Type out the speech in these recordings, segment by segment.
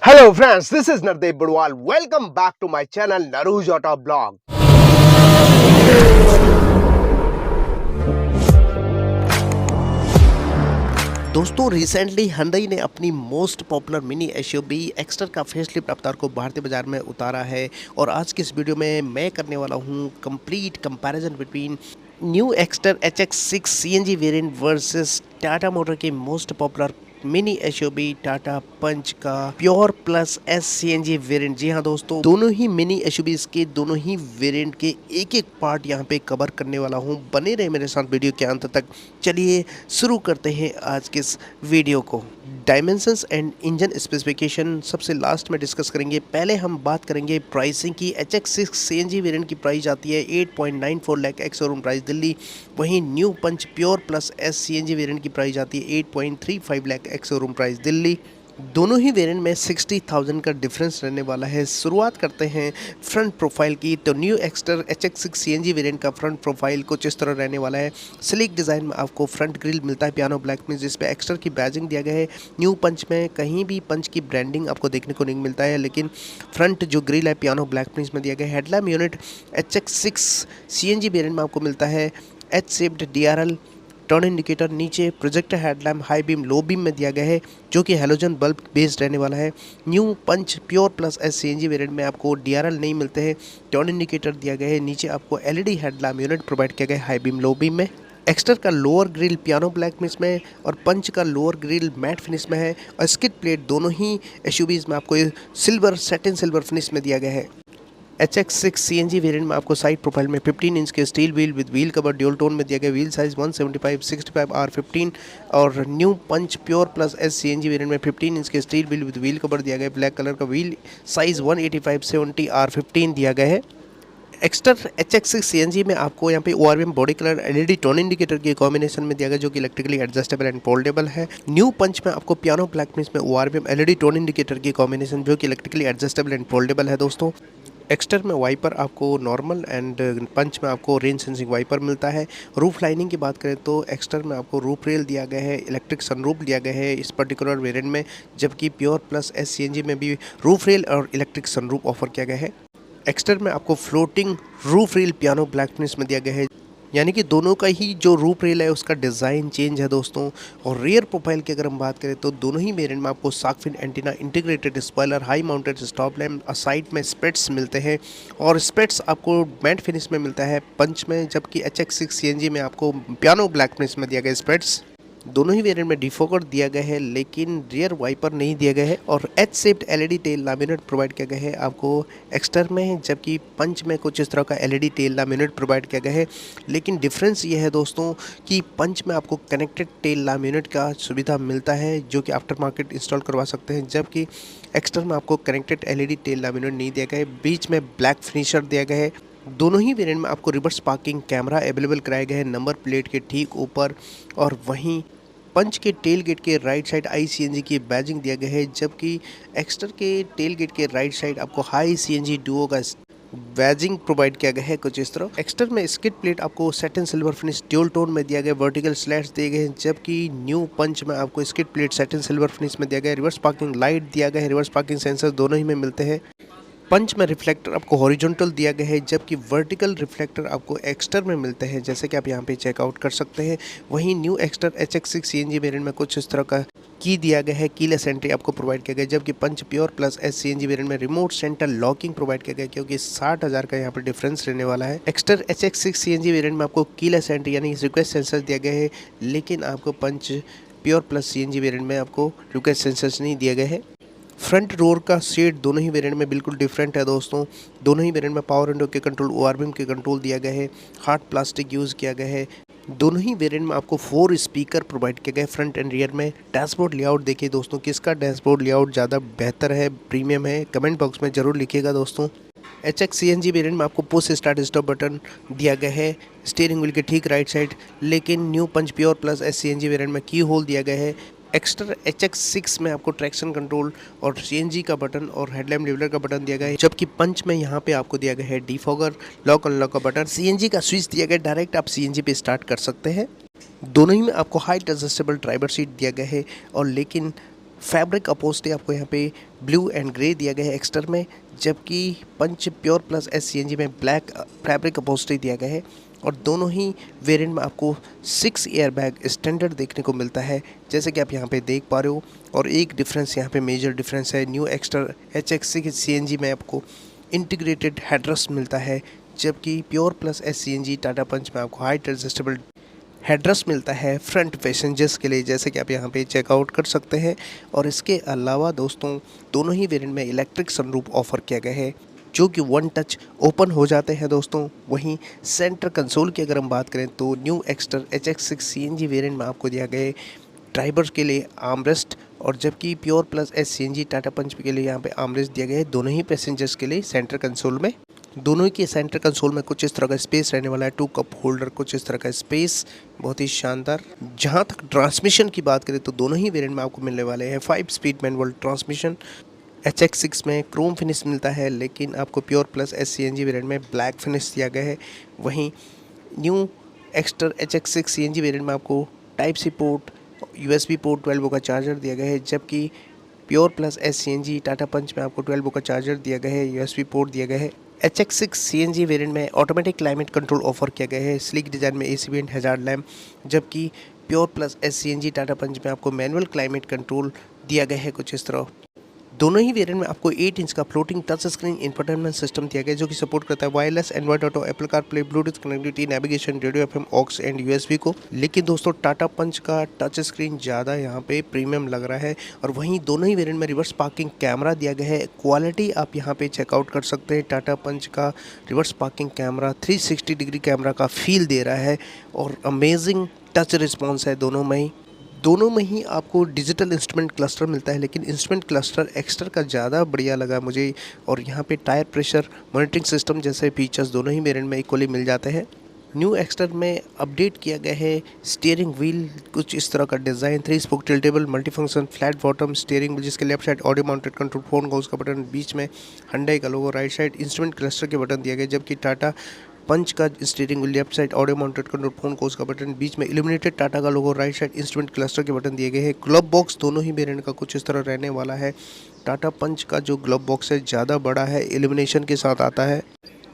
Hello friends, this is Nardeep Budwal. Welcome back to my channel Naruj Auto Blog. दोस्तों recently Hyundai ने अपनी most popular mini SUV Exter का facelift अवतार को भारतीय बाजार में उतारा है और आज की इस वीडियो में मैं करने वाला हूं complete comparison between new Exter HX6 CNG variant versus Tata motor की most popular mini SUV Tata Punch का pure plus S CNG variant. जी हाँ दोस्तों, दोनों ही मिनी एसयूवीज के दोनों ही वेरिएंट के एक एक पार्ट यहाँ पे कवर करने वाला हूँ। बने रहे मेरे साथ वीडियो के अंत तक। चलिए शुरू करते हैं आज के इस वीडियो को। डायमेंशंस एंड इंजन स्पेसिफिकेशन सबसे लास्ट में डिस्कस करेंगे। पहले हम बात करेंगे प्राइसिंग की। HX6 सीएनजी वेरिएंट की प्राइस आती है 8.94 lakh ex showroom price Delhi. वहीं new Punch pure plus S CNG variant की प्राइस आती है 8.35 lakh ex showroom price Delhi. दोनों ही वेरिएंट में 60,000 का डिफरेंस रहने वाला है। शुरुआत करते हैं फ्रंट प्रोफाइल की। तो new Exter HX6 CNG variant का फ्रंट प्रोफाइल कुछ इस तरह रहने वाला है। स्लिक डिज़ाइन में आपको फ्रंट ग्रिल मिलता है पियानो ब्लैक में, जिस पे एक्स्टर की बैजिंग दिया गया है। न्यू पंच में कहीं भी पंच की ब्रांडिंग आपको देखने को नहीं मिलता है, लेकिन फ्रंट जो ग्रिल है पियानो ब्लैक प्रिंट्स में दिया गया है। Headlamp unit HX6 CNG variant में आपको मिलता है H shaped DRL। Turn indicator नीचे projector headlamp high beam low beam में दिया गया है, जो कि हेलोजन बल्ब बेस्ड रहने वाला है। New Punch pure plus S CNG variant में आपको DRL नहीं मिलते हैं। टर्न इंडिकेटर दिया गया है, नीचे आपको LED हेडलैम्प यूनिट प्रोवाइड किया गया है हाई बीम लो बीम में। एक्स्टर का lower grill piano black finish में और पंच का लोअर ग्रिल मैट फिनिश में है। और स्किड प्लेट दोनों ही एसयूवीज में आपको सिल्वर सैटिन सिल्वर फिनिश में दिया गया है। HX6 सीएनजी वेरिएंट में आपको साइड प्रोफाइल में 15 इंच के steel wheel with wheel cover dual tone में दिया गया। Wheel size 175/65 R15। और new Punch pure plus S CNG variant में 15 इंच के steel wheel with wheel cover दिया गया। ब्लैक कलर का व्हील साइज 185/70 R15 दिया गया है। एक्स्टर HX6 सीएनजी में आपको यहाँ पे ORVM body colour LED tone indicator के कॉम्बिनेशन में दिया गया, जो कि इलेक्ट्रिकली एडजस्टेबल एंड फोल्डेबल है। न्यू पंच में आपको पियानो ब्लैक फिनिश में ORVM LED टोन इंडिकेटर की कॉम्बिनेशन, जो कि इलेक्ट्रिकली एडजस्टेबल एंड फोल्डेबल है दोस्तों। एक्स्टर में वाइपर आपको नॉर्मल एंड पंच में आपको रेन सेंसिंग वाइपर मिलता है। रूफ लाइनिंग की बात करें तो एक्स्टर में आपको रूफ रेल दिया गया है, इलेक्ट्रिक सनरूफ दिया गया है इस पर्टिकुलर वेरिएंट में, जबकि प्योर प्लस एस सीएनजी में भी रूफ रेल और इलेक्ट्रिक सनरूफ ऑफर किया गया है। एक्स्टर में आपको floating roof rail piano black finish में दिया गया है, यानी कि दोनों का ही जो रूफ रेल है उसका डिज़ाइन चेंज है दोस्तों। और रियर प्रोफाइल की अगर हम बात करें तो दोनों ही वेरिएंट में आपको shark fin antenna, integrated spoiler, high mounted stop lamp, side में स्पेट्स मिलते हैं। और स्पेट्स आपको मैट फिनिश में मिलता है पंच में, जबकि HX6 सीएनजी में आपको पियानो ब्लैक फिनिश में दिया गया स्पेट्स। दोनों ही वेरिएंट में डिफोकर दिया गया है, लेकिन रियर वाइपर नहीं दिया गया है। और H shaped LED tail lamp unit provide किया गया है आपको एक्स्टर में, जबकि पंच में कुछ इस तरह का LED tail lamp unit provide किया गया है। लेकिन डिफरेंस ये है दोस्तों कि पंच में आपको कनेक्टेड टेल लैम्प यूनिट का सुविधा मिलता है, जो कि आफ्टर मार्केट इंस्टॉल करवा सकते हैं, जबकि एक्स्टर में आपको connected LED tail lamp unit नहीं दिया गया है। बीच में ब्लैक फिनिशर दिया गया है। दोनों ही वेरिएंट में आपको रिवर्स पार्किंग कैमरा अवेलेबल कराया गया है नंबर प्लेट के ठीक ऊपर। और वहीं पंच के टेल गेट के राइट साइड ICNG की बैजिंग दिया गया है, जबकि एक्स्टर के टेल गेट के राइट साइड आपको हाई CNG डुओ का बैजिंग प्रोवाइड किया गया है कुछ इस तरह। एक्स्टर में स्किड प्लेट आपको satin silver finish dual tone में दिया गया, वर्टिकल स्लैट्स दिए गए हैं, जबकि न्यू पंच में आपको skid plate satin silver finish में दिया गया। रिवर्स पार्किंग लाइट दिया गया है, रिवर्स पार्किंग सेंसर दोनों ही में मिलते हैं। पंच में रिफ्लेक्टर आपको हॉरिजॉन्टल दिया गया है, जबकि वर्टिकल रिफ्लेक्टर आपको एक्स्टर में मिलते हैं, जैसे कि आप यहाँ पे चेकआउट कर सकते हैं। वहीं new Exter HX6 CNG variant में कुछ इस तरह का की दिया गया है, कीलेस एंट्री आपको प्रोवाइड किया गया, जबकि Punch pure plus S CNG variant में रिमोट सेंटर लॉकिंग प्रोवाइड किया गया, क्योंकि 60,000 का यहाँ पर डिफरेंस रहने वाला है। एक्स्टर HX6 सीएनजी वेरिएंट में आपको कीलेस एंट्री यानी रिक्वेस्ट सेंसर दिया गया है, लेकिन आपको पंच प्योर प्लस सीएनजी वेरिएंट में आपको रिक्वेस्ट सेंसर्स नहीं दिया गया है। फ्रंट डोर का शेड दोनों ही वेरिएंट में बिल्कुल डिफरेंट है दोस्तों। दोनों ही वेरिएंट में पावर विंडो के कंट्रोल, ORVM के कंट्रोल दिया गया है, हार्ड प्लास्टिक यूज़ किया गया है। दोनों ही वेरिएंट में आपको 4 स्पीकर प्रोवाइड किए गए फ्रंट एंड रियर में। डैशबोर्ड लेआउट देखिए दोस्तों, किसका डैशबोर्ड लेआउट ज़्यादा बेहतर है, प्रीमियम है, कमेंट बॉक्स में ज़रूर लिखिएगा दोस्तों। HX सीएनजी वेरिएंट में आपको पुश स्टार्ट स्टॉप बटन दिया गया है स्टीयरिंग व्हील के ठीक राइट साइड, लेकिन new Punch pure plus S CNG variant में की होल दिया गया है। एक्स्टर HX6 में आपको ट्रैक्शन कंट्रोल और CNG का बटन और हेडलैम्प लेवलर का बटन दिया गया है, जबकि पंच में यहाँ पे आपको दिया गया है डिफॉगर, लॉक अनलॉक का बटन, CNG का स्विच दिया गया है, डायरेक्ट आप CNG पे स्टार्ट कर सकते हैं। दोनों ही में आपको हाइट एडजस्टेबल ड्राइवर सीट दिया गया है, और लेकिन फैब्रिक अपोस्टी आपको यहाँ पे ब्लू एंड ग्रे दिया गया है एक्स्टर में, जबकि Punch pure plus S C N G में ब्लैक फैब्रिक अपोस्टी दिया गया है। और दोनों ही वेरिएंट में आपको 6 एयर बैग स्टैंडर्ड देखने को मिलता है, जैसे कि आप यहाँ पे देख पा रहे हो। और एक डिफरेंस यहाँ पे मेजर डिफरेंस है, न्यू एक्स्टर HX6 CNG में आपको इंटीग्रेटेड हेडरेस्ट मिलता है, जबकि pure plus S C N G Tata Punch में आपको हाइट एडजस्टेबल हेडरेस्ट मिलता है फ्रंट पैसेंजर्स के लिए, जैसे कि आप यहाँ पे चेकआउट कर सकते हैं। और इसके अलावा दोस्तों दोनों ही वेरिएंट में इलेक्ट्रिक सनरूफ ऑफर किया गया है, जो कि वन टच ओपन हो जाते हैं दोस्तों। वहीं सेंटर कंसोल की अगर हम बात करें तो new Exter HX6 CNG variant में आपको दिया गया है ड्राइवर्स के लिए आर्मरेस्ट, और जबकि pure plus S CNG Tata Punch के लिए यहाँ पे आर्मरेस्ट दिया गया है दोनों ही पैसेंजर्स के लिए सेंटर कंसोल में। दोनों ही के सेंटर कंसोल में कुछ इस तरह का स्पेस रहने वाला है, 2 कप होल्डर, कुछ इस तरह का स्पेस, बहुत ही शानदार। जहां तक ट्रांसमिशन की बात करें तो दोनों ही वेरिएंट में आपको मिलने वाले हैं 5 स्पीड मैनुअल ट्रांसमिशन। HX6 में क्रोम फिनिश मिलता है, लेकिन आपको pure plus S CNG variant में ब्लैक फिनिश दिया गया है। वहीं new Exter HX6 CNG variant में आपको type C port, USB port, 12 volt का चार्जर दिया गया है, जबकि pure plus S CNG Tata Punch में आपको 12 वोल्ट का चार्जर दिया गया है, USB पोर्ट दिया गया है। HX6 CNG वेरिएंट में ऑटोमेटिक क्लाइमेट कंट्रोल ऑफर किया गया है, स्लीक डिजाइन में AC वेंट हैजार्ड लैम्प, जबकि pure plus S CNG Tata Punch में आपको मैनुअल क्लाइमेट कंट्रोल दिया गया है कुछ इस तरह। दोनों ही वेरिएंट में आपको 8 इंच का floating touch screen infotainment system दिया गया है, जो कि सपोर्ट करता है wireless, Android Auto, Apple CarPlay, Bluetooth connectivity, navigation, radio FM, aux and USB को। लेकिन दोस्तों टाटा पंच का टच स्क्रीन ज़्यादा यहाँ पे प्रीमियम लग रहा है। और वहीं दोनों ही वेरिएंट में रिवर्स पार्किंग कैमरा दिया गया है। क्वालिटी आप यहाँ पे चेकआउट कर सकते हैं, टाटा पंच का reverse parking camera 360 degree camera का फील दे रहा है और अमेजिंग टच रिस्पॉन्स है दोनों में ही आपको डिजिटल इंस्ट्रूमेंट क्लस्टर मिलता है, लेकिन इंस्ट्रूमेंट क्लस्टर एक्स्टर का ज़्यादा बढ़िया लगा मुझे। और यहाँ पे टायर प्रेशर मॉनिटरिंग सिस्टम जैसे फीचर्स दोनों ही वेरिएंट में इक्वली मिल जाते हैं। न्यू एक्स्टर में अपडेट किया गया है स्टीयरिंग व्हील, कुछ इस तरह का design, 3 spoke tiltable multifunction flat bottom steering wheel, जिसके left side audio mounted control phone का उसका बटन, बीच में Hyundai का लोगो, राइट साइड इंस्ट्रूमेंट क्लस्टर के बटन दिया गया, जबकि टाटा पंच का steering wheel, left side audio mounted control phone को उसका बटन, बीच में इल्यूमिनेटेड टाटा का लोगो, राइट साइड इंस्ट्रूमेंट क्लस्टर के बटन दिए गए हैं। ग्लव बॉक्स दोनों ही वेरिएंट का कुछ इस तरह रहने वाला है। टाटा पंच का जो ग्लव बॉक्स है ज़्यादा बड़ा है, इल्यूमिनेशन के साथ आता है।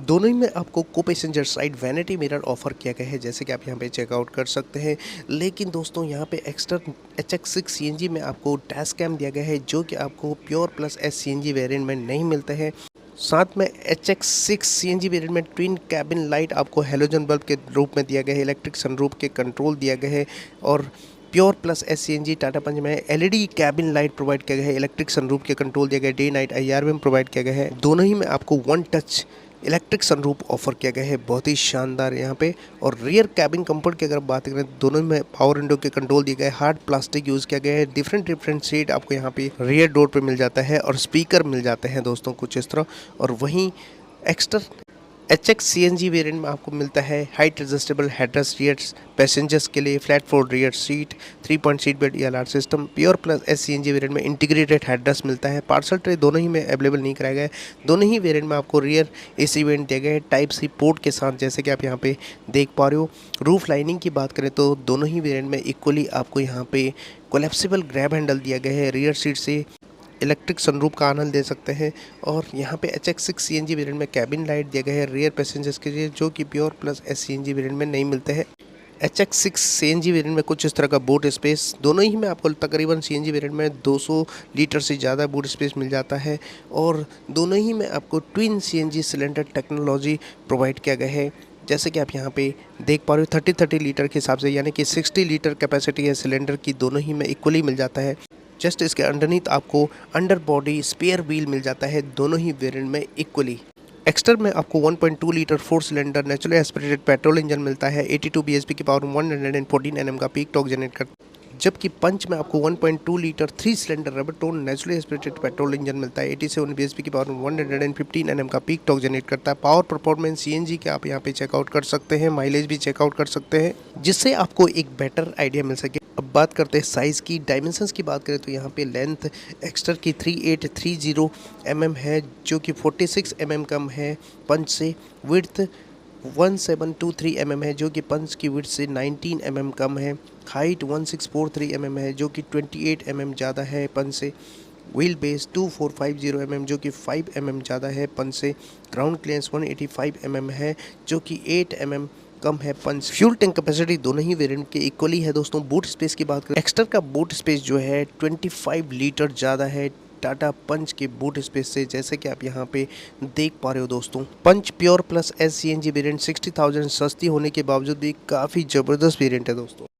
दोनों ही में आपको को passenger side vanity mirror offer किया गया है, जैसे कि आप यहाँ पे चेकआउट कर सकते हैं। लेकिन दोस्तों यहाँ पे एक्स्ट्रा HX6 CNG में आपको डैश कैम दिया गया है, जो कि आपको pure plus S CNG variant में नहीं मिलते हैं। साथ में HX6 CNG वेरिएंट में ट्विन कैबिन लाइट आपको हेलोजन बल्ब के रूप में दिया गया है, इलेक्ट्रिक सनरूफ के कंट्रोल दिया गया है। और pure plus S CNG Tata Punch में LED कैबिन लाइट प्रोवाइड किया गया है, इलेक्ट्रिक सनरूफ के कंट्रोल दिया गया है, डे नाइट IR प्रोवाइड किया गया है। दोनों ही में आपको one touch electric sunroof offer किया गया है, बहुत ही शानदार यहाँ पे। और रियर कैबिन कंफर्ट की अगर बात करें तो दोनों में पावर विंडो के कंट्रोल दिए गए, हार्ड प्लास्टिक यूज़ किया गया है, डिफरेंट सीट आपको यहाँ पे रियर डोर पे मिल जाता है और स्पीकर मिल जाते हैं दोस्तों कुछ इस तरह। और वहीं एक्स्ट्रा HX CNG वेरिएंट में आपको मिलता है height adjustable headrest rear passengers के लिए, flat fold rear seat, 3 point seat belt ELR system. Pure plus S CNG variant में इंटीग्रेटेड हेडरेस्ट मिलता है। पार्सल ट्रे दोनों ही में अवेलेबल नहीं कराया गया है। दोनों ही वेरिएंट में आपको रियर AC वेंट दिया गया है टाइप सी पोर्ट के साथ, जैसे कि आप यहाँ पे देख पा रहे हो। रूफ लाइनिंग की बात करें तो दोनों ही वेरिएंट में इक्वली आपको यहाँ पे कोलैप्सिबल ग्रैब हैंडल दिया गया है, रियर सीट से इलेक्ट्रिक सनरूफ का आनंद ले सकते हैं। और यहाँ पे HX6 CNG वेरिएंट में कैबिन लाइट दिया गया है रियर पैसेंजर्स के लिए, जो कि pure plus S CNG variant में नहीं मिलते हैं। HX6 CNG वेरिएंट में कुछ इस तरह का बूट स्पेस, दोनों ही में आपको तकरीबन CNG वेरिएंट में 200 लीटर से ज़्यादा बूट स्पेस मिल जाता है। और दोनों ही में आपको twin CNG cylinder technology provide किया गया है, जैसे कि आप यहाँ पे देख पा रहे हो 30 लीटर के हिसाब से, यानी कि 60 लीटर कैपेसिटी है सिलेंडर की, दोनों ही में इक्वली मिल जाता है। जस्ट इसके अंडरनीथ आपको अंडर बॉडी स्पेयर व्हील मिल जाता है, दोनों ही वेरिएंट में इक्वली। एक्स्टर में आपको 1.2 litre 4 cylinder naturally aspirated petrol engine मिलता है, 82 bhp की पावर, 114 Nm का पीक टॉर्क जनरेट करता है। जबकि पंच में आपको 1.2 litre 3 cylinder rubber tone naturally aspirated petrol engine मिलता है, 87 bhp की पावर, 115 Nm का पीक टॉर्क जनरेट करता है। पावर परफॉर्मेंस CNG के आप यहाँ पे चेकआउट कर सकते हैं, माइलेज भी चेकआउट कर सकते हैं, जिससे आपको एक बेटर आइडिया मिल सके। अब बात करते हैं साइज़ की, डायमेंशंस की बात करें तो यहाँ पे लेंथ एक्स्टर की 3830 mm है, जो कि 46 mm कम है पंच से। विड्थ 1723 mm है जो कि पंच की विड्थ से 19 mm कम है। हाइट 1643 mm है जो कि 28 mm ज़्यादा है पंच से। व्हील बेस 2450 mm जो कि 5 mm ज़्यादा है पंच से। ग्राउंड क्लियरेंस 185 mm है जो कि 8 mm कम है पंच। फ्यूल टैंक कैपेसिटी दोनों ही वेरिएंट के इक्वली है दोस्तों। बूट स्पेस की बात करें, एक्स्टर का बूट स्पेस जो है 25 लीटर ज़्यादा है टाटा पंच के बूट स्पेस से, जैसे कि आप यहाँ पे देख पा रहे हो दोस्तों। Punch pure plus S CNG variant 60,000 सस्ती होने के बावजूद भी काफ़ी ज़बरदस्त वेरिएंट है दोस्तों।